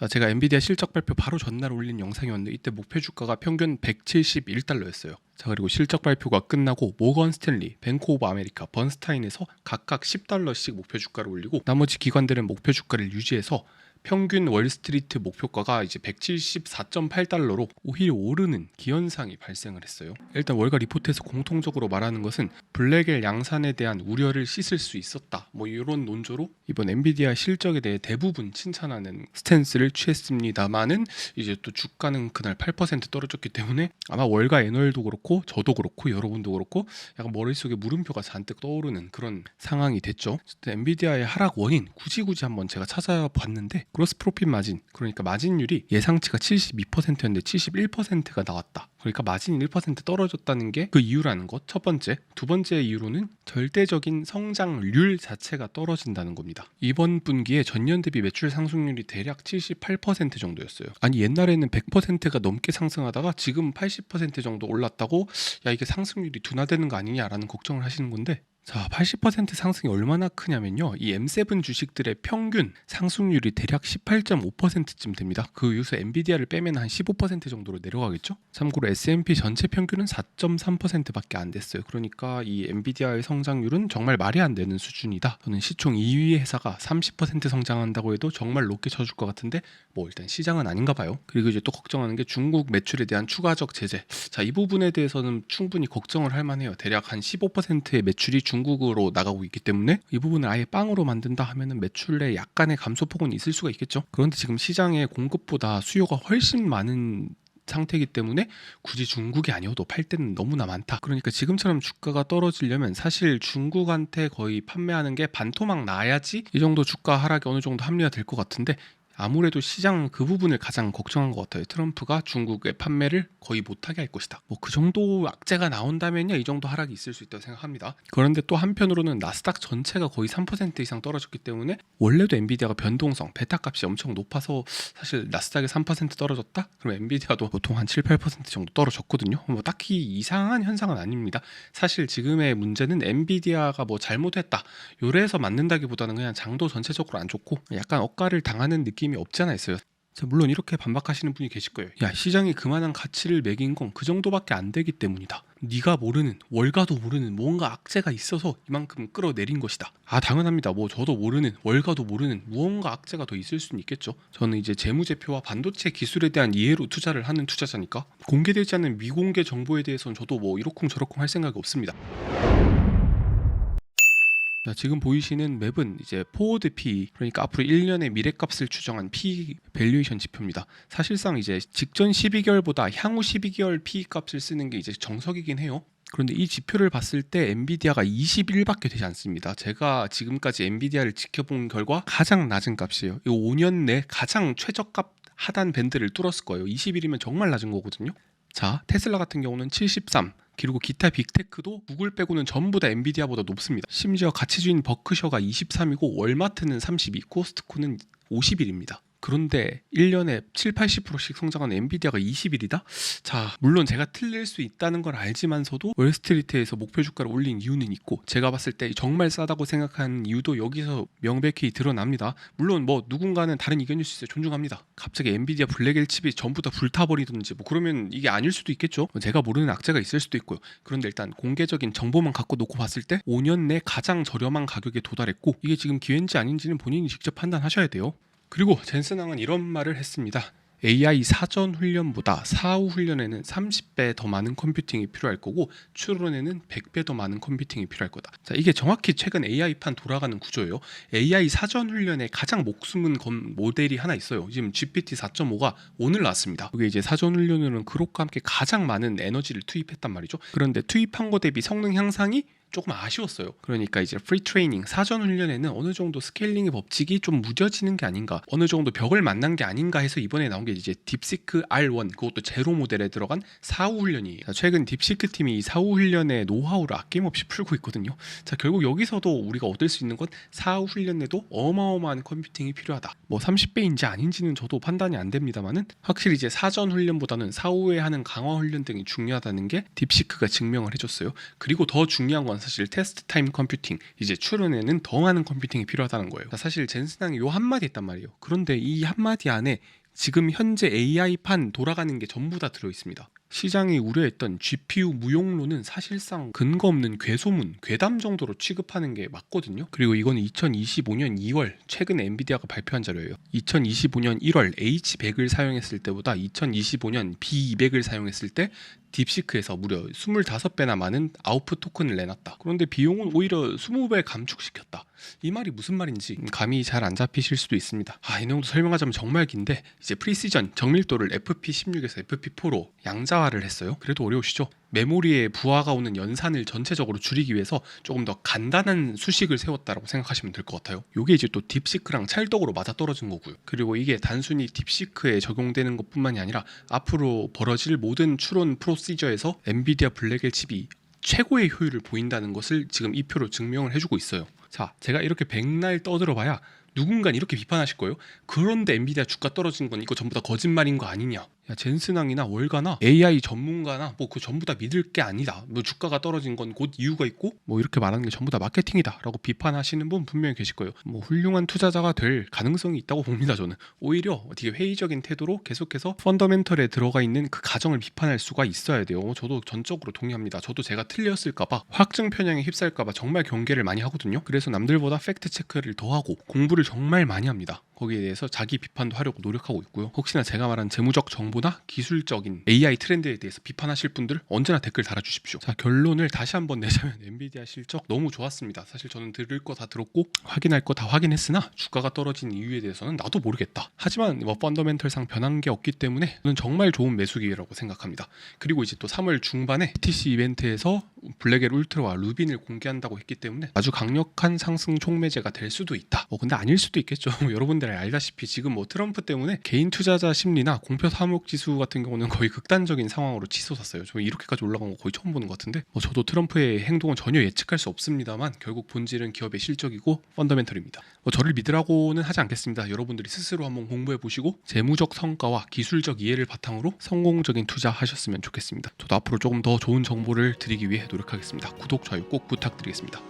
자, 제가 엔비디아 실적 발표 바로 전날 올린 영상이었는데 이때 목표 주가가 평균 171달러였어요. 자, 그리고 실적 발표가 끝나고 모건 스탠리, 뱅크 오브 아메리카, 번스타인에서 각각 10달러씩 목표 주가를 올리고 나머지 기관들은 목표 주가를 유지해서 평균 월스트리트 목표가가 이제 174.8달러로 오히려 오르는 기현상이 발생을 했어요. 일단 월가 리포트에서 공통적으로 말하는 것은 블랙엘 양산에 대한 우려를 씻을 수 있었다. 뭐 이런 논조로 이번 엔비디아 실적에 대해 대부분 칭찬하는 스탠스를 취했습니다만은 이제 또 주가는 그날 8% 떨어졌기 때문에 아마 월가 애널도 그렇고 저도 그렇고 여러분도 그렇고 약간 머릿속에 물음표가 잔뜩 떠오르는 그런 상황이 됐죠. 엔비디아의 하락 원인 굳이 한번 제가 찾아봤는데 그로스 프로핏 마진, 그러니까 마진율이 예상치가 72%였는데 71%가 나왔다. 그러니까 마진이 1% 떨어졌다는 게 그 이유라는 것, 첫 번째. 두 번째 이유로는 절대적인 성장률 자체가 떨어진다는 겁니다. 이번 분기에 전년 대비 매출 상승률이 대략 78% 정도였어요. 아니 옛날에는 100%가 넘게 상승하다가 지금 80% 정도 올랐다고 야 이게 상승률이 둔화되는 거 아니냐라는 걱정을 하시는 건데, 자, 80% 상승이 얼마나 크냐면요, 이 M7 주식들의 평균 상승률이 대략 18.5%쯤 됩니다. 그 이후서 엔비디아를 빼면 한 15% 정도로 내려가겠죠. 참고로 S&P 전체 평균은 4.3%밖에 안 됐어요. 그러니까 이 엔비디아의 성장률은 정말 말이 안 되는 수준이다. 저는 시총 2위 회사가 30% 성장한다고 해도 정말 높게 쳐줄 것 같은데 뭐 일단 시장은 아닌가 봐요. 그리고 이제 또 걱정하는 게 중국 매출에 대한 추가적 제재. 자, 이 부분에 대해서는 충분히 걱정을 할 만해요. 대략 한 15%의 매출이 중국으로 나가고 있기 때문에 이 부분을 아예 빵으로 만든다 하면은 매출에 약간의 감소폭은 있을 수가 있겠죠. 그런데 지금 시장의 공급보다 수요가 훨씬 많은 상태이기 때문에 굳이 중국이 아니어도 팔 때는 너무나 많다. 그러니까 지금처럼 주가가 떨어지려면 사실 중국한테 거의 판매하는 게 반토막 나야지 이 정도 주가 하락이 어느 정도 합리화될 것 같은데, 아무래도 시장 그 부분을 가장 걱정한 것 같아요. 트럼프가 중국의 판매를 거의 못하게 할 것이다. 뭐 그 정도 악재가 나온다면요, 이 정도 하락이 있을 수 있다고 생각합니다. 그런데 또 한편으로는 나스닥 전체가 거의 3% 이상 떨어졌기 때문에 원래도 엔비디아가 변동성, 베타 값이 엄청 높아서 사실 나스닥이 3% 떨어졌다? 그럼 엔비디아도 보통 한 7, 8% 정도 떨어졌거든요. 뭐 딱히 이상한 현상은 아닙니다. 사실 지금의 문제는 엔비디아가 뭐 잘못했다, 요래서 맞는다기보다는 그냥 장도 전체적으로 안 좋고 약간 억가를 당하는 느낌이 없지 않아 있어요. 자, 물론 이렇게 반박하시는 분이 계실 거예요. 야, 시장이 그만한 가치를 매긴 건 그 정도밖에 안 되기 때문이다. 네가 모르는, 월가도 모르는 뭔가 악재가 있어서 이만큼 끌어내린 것이다. 아, 당연합니다. 뭐 저도 모르는, 월가도 모르는 무언가 악재가 더 있을 수는 있겠죠. 저는 이제 재무제표와 반도체 기술에 대한 이해로 투자를 하는 투자자니까 공개되지 않는 미공개 정보에 대해서는 저도 뭐 이러쿵저러쿵 할 생각이 없습니다. 자, 지금 보이시는 맵은 이제 포워드 PE, 그러니까 앞으로 1년의 미래값을 추정한 PE 밸류에이션 지표입니다. 사실상 이제 직전 12개월보다 향후 12개월 PE 값을 쓰는 게 이제 정석이긴 해요. 그런데 이 지표를 봤을 때 엔비디아가 21밖에 되지 않습니다. 제가 지금까지 엔비디아를 지켜본 결과 가장 낮은 값이에요. 이 5년 내 가장 최저값 하단 밴드를 뚫었을 거예요. 21이면 정말 낮은 거거든요. 자, 테슬라 같은 경우는 73, 그리고 기타 빅테크도 구글 빼고는 전부 다 엔비디아보다 높습니다. 심지어 가치주인 버크셔가 23이고 월마트는 32, 코스트코는 51입니다. 그런데 1년에 7, 80%씩 성장하는 엔비디아가 20일이다? 자, 물론 제가 틀릴 수 있다는 걸 알지만서도 월스트리트에서 목표 주가를 올린 이유는 있고, 제가 봤을 때 정말 싸다고 생각하는 이유도 여기서 명백히 드러납니다. 물론 뭐 누군가는 다른 의견일 수 있어요. 존중합니다. 갑자기 엔비디아 블랙엘 칩이 전부 다 불타버리든지 뭐 그러면 이게 아닐 수도 있겠죠. 제가 모르는 악재가 있을 수도 있고요. 그런데 일단 공개적인 정보만 갖고 놓고 봤을 때 5년 내 가장 저렴한 가격에 도달했고, 이게 지금 기회인지 아닌지는 본인이 직접 판단하셔야 돼요. 그리고 젠슨왕은 이런 말을 했습니다. AI 사전 훈련보다 사후 훈련에는 30배 더 많은 컴퓨팅이 필요할 거고 추론에는 100배 더 많은 컴퓨팅이 필요할 거다. 자, 이게 정확히 최근 AI판 돌아가는 구조예요. AI 사전 훈련에 가장 목숨은 건 모델이 하나 있어요. 지금 GPT 4.5가 오늘 나왔습니다. 이게 이제 사전 훈련으로는 그룹과 함께 가장 많은 에너지를 투입했단 말이죠. 그런데 투입한 거 대비 성능 향상이 조금 아쉬웠어요. 그러니까 이제 프리 트레이닝, 사전 훈련에는 어느 정도 스케일링의 법칙이 좀 무뎌지는 게 아닌가, 어느 정도 벽을 만난 게 아닌가 해서 이번에 나온 게 이제 딥시크 R1, 그것도 제로 모델에 들어간 사후 훈련이에요. 자, 최근 딥시크 팀이 이 사후 훈련의 노하우를 아낌없이 풀고 있거든요. 자, 결국 여기서도 우리가 얻을 수 있는 건 사후 훈련에도 어마어마한 컴퓨팅이 필요하다. 뭐 30배인지 아닌지는 저도 판단이 안 됩니다만은 확실히 이제 사전 훈련보다는 사후에 하는 강화 훈련 등이 중요하다는 게 딥시크가 증명을 해줬어요. 그리고 더 중요한 건 사실 테스트 타임 컴퓨팅, 이제 추론에는 더 많은 컴퓨팅이 필요하다는 거예요. 사실 젠슨항이 요 한마디 했단 말이에요. 그런데 이 한마디 안에 지금 현재 AI판 돌아가는 게 전부 다 들어있습니다. 시장이 우려했던 GPU 무용론은 사실상 근거 없는 괴소문, 괴담 정도로 취급하는 게 맞거든요. 그리고 이건 2025년 2월 최근 엔비디아가 발표한 자료예요. 2025년 1월 H100을 사용했을 때보다 2025년 B200을 사용했을 때 딥시크에서 무려 25배나 많은 아웃풋 토큰을 내놨다. 그런데 비용은 오히려 20배 감축시켰다. 이 말이 무슨 말인지 감이 잘 안 잡히실 수도 있습니다. 이 내용도 설명하자면 정말 긴데, 이제 프리시전 정밀도를 FP16에서 FP4로 양자화를 했어요. 그래도 어려우시죠? 메모리에 부하가 오는 연산을 전체적으로 줄이기 위해서 조금 더 간단한 수식을 세웠다라고 생각하시면 될 것 같아요. 이게 이제 또 딥시크랑 찰떡으로 맞아떨어진 거고요. 그리고 이게 단순히 딥시크에 적용되는 것뿐만이 아니라 앞으로 벌어질 모든 추론 프로시저에서 엔비디아 블랙엘 칩이 최고의 효율을 보인다는 것을 지금 이 표로 증명을 해주고 있어요. 자, 제가 이렇게 백날 떠들어봐야 누군가 이렇게 비판하실 거예요. 그런데 엔비디아 주가 떨어진 건 이거 전부 다 거짓말인 거 아니냐. 야, 젠슨항이나 월가나 AI 전문가나 뭐 그 전부 다 믿을 게 아니다. 뭐 주가가 떨어진 건 곧 이유가 있고 뭐 이렇게 말하는 게 전부 다 마케팅이다 라고 비판하시는 분 분명히 계실 거예요. 뭐 훌륭한 투자자가 될 가능성이 있다고 봅니다. 저는 오히려 되게 회의적인 태도로 계속해서 펀더멘털에 들어가 있는 그 가정을 비판할 수가 있어야 돼요. 저도 전적으로 동의합니다. 저도 제가 틀렸을까봐, 확증 편향에 휩싸일까봐 정말 경계를 많이 하거든요. 그래서 남들보다 팩트 체크를 더 하고 공부를 정말 많이 합니다. 거기에 대해서 자기 비판도 하려고 노력하고 있고요. 혹시나 제가 말한 재무적 정보나 기술적인 AI 트렌드에 대해서 비판하실 분들 언제나 댓글 달아주십시오. 자, 결론을 다시 한번 내자면 엔비디아 실적 너무 좋았습니다. 사실 저는 들을 거 다 들었고 확인할 거 다 확인했으나 주가가 떨어진 이유에 대해서는 나도 모르겠다. 하지만 뭐 펀더멘털상 변한 게 없기 때문에 저는 정말 좋은 매수 기회라고 생각합니다. 그리고 이제 또 3월 중반에 BTC 이벤트에서 블랙엘 울트라와 루빈을 공개한다고 했기 때문에 아주 강력한 상승 촉매제가 될 수도 있다. 근데 아닐 수도 있겠죠. 여러분들 알다시피 지금 뭐 트럼프 때문에 개인 투자자 심리나 공표 사목 지수 같은 경우는 거의 극단적인 상황으로 치솟았어요. 저 이렇게까지 올라간 거 거의 처음 보는 것 같은데, 저도 트럼프의 행동은 전혀 예측할 수 없습니다만 결국 본질은 기업의 실적이고 펀더멘털입니다. 저를 믿으라고는 하지 않겠습니다. 여러분들이 스스로 한번 공부해 보시고 재무적 성과와 기술적 이해를 바탕으로 성공적인 투자하셨으면 좋겠습니다. 저도 앞으로 조금 더 좋은 정보를 드리기 위해 노력하겠습니다. 구독, 좋아요 꼭 부탁드리겠습니다.